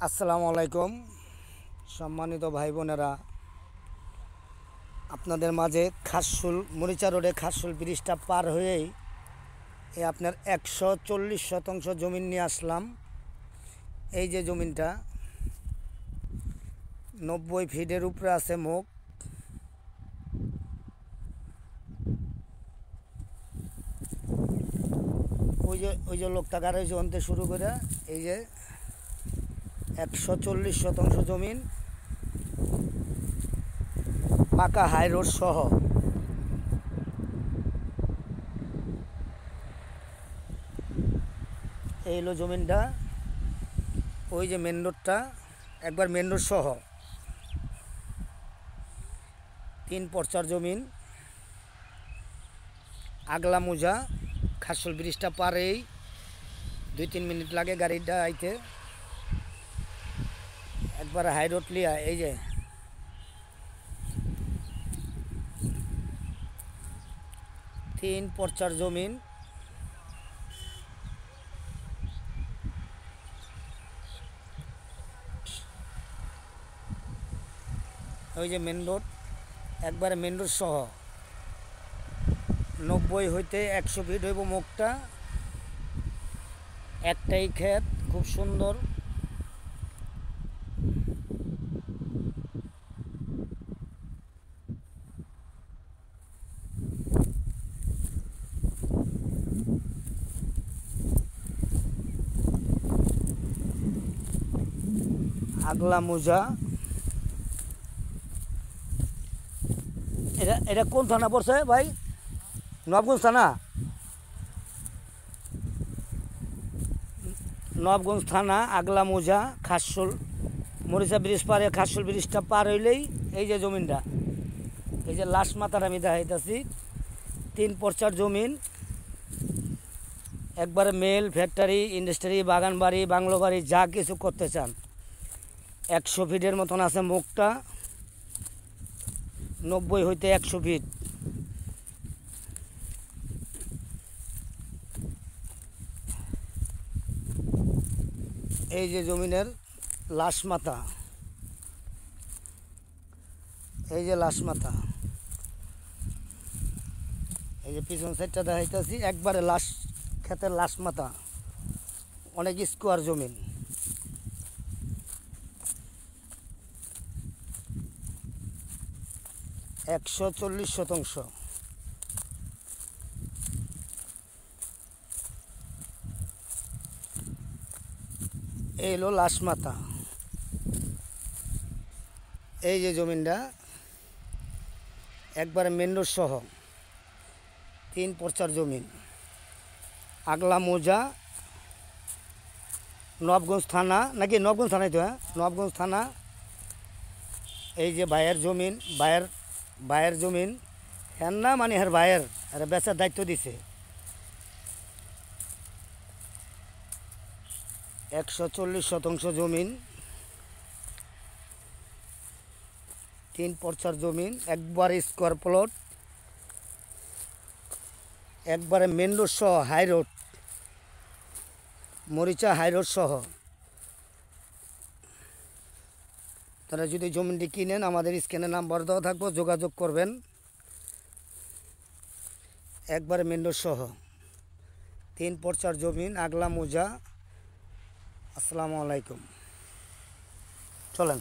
আসসালামু আলাইকুম সম্মানিত ভাই বোনেরা, আপনাদের মাঝে খাসশুল মরিচা রোডে খাসশুল ব্রিজটা পার হয়েই আপনার 140 শতাংশ জমিন নিয়ে আসলাম। এই যে জমিনটা 90 ফিটের উপরে আছে মুখ। ওই যে লোকটা গাড়ি জনতে শুরু করে এই যে 140 শতাংশ জমিন পাকা হাই রোড সহ। এই হলো জমিনটা, ওই যে মেন রোডটা একবার মেন রোড সহ 3 পর্চার জমিন। আগলা মোজা খাসশুল ব্রিজটা পারেই 2-3 মিনিট লাগে গাড়িটা আইতে। একবার হাই রোড লিয়া এই যে 3 পর্চার জমিন। ওই যে মেন রোড একবারে মেন রোড সহ 90 হইতে 100 ফিট হইব মুখটা। একটাই ক্ষেত, খুব সুন্দর। আগলা মোজা। এটা কোন থানা পড়ছে ভাই? নবগঞ্জ থানা। নবগঞ্জ থানা আগলা মোজা খাসশুল মরিচা ব্রিজ পারে। খাসশুল ব্রিজটা পার হইলেই এই যে জমিনটা, এই যে লাশ মাথার আমি দেখাইতেছি। 3 পর্চার জমিন, একবারে মেল ফ্যাক্টরি, ইন্ডাস্ট্রি, বাগান বাড়ি, বাংলো বাড়ি যা কিছু করতে চান। 100 ফিটের মতন আছে মুখটা, 90 হইতে 100 ফিট। এই যে জমিনের লাশ মাথা, এই যে লাশ মাথা, এই যে পিছন সাইডটা দেখাইতেছি একবারে লাশ ক্ষেতের লাশ মাথা। অনেক স্কোয়ার জমিন। একশো 40 শতাংশ। এই হলো লাশ মাথা। এই যে জমিনটা একবারে মেন রোড সহ 3 পর্চার জমিন। আগলা মোজা নবগঞ্জ থানা, নাকি নবগঞ্জ থানায় তো? হ্যাঁ, নবগঞ্জ থানা। এই যে ভাইয়ের জমিন, ভাইয়ের জমিন। হ্যাঁ না, মানে হ্যাঁ ভাইয়ের বেচার দায়িত্ব দিছে। 140 শতাংশ জমিন, 3 পর্চার জমিন, একবারে স্কোয়ার প্লট, একবারে মেন রোড সহ হাই রোড, মরিচা হাই রোড সহ। তারা যদি জমিনটি কিনেন আমাদের স্ক্যানে নাম্বার দেওয়া থাকবে, যোগাযোগ করবেন। একবারে মেন রোড সহ 3 পর্চার জমিন, আগলা মোজা। আসসালামু আলাইকুম। চলেন।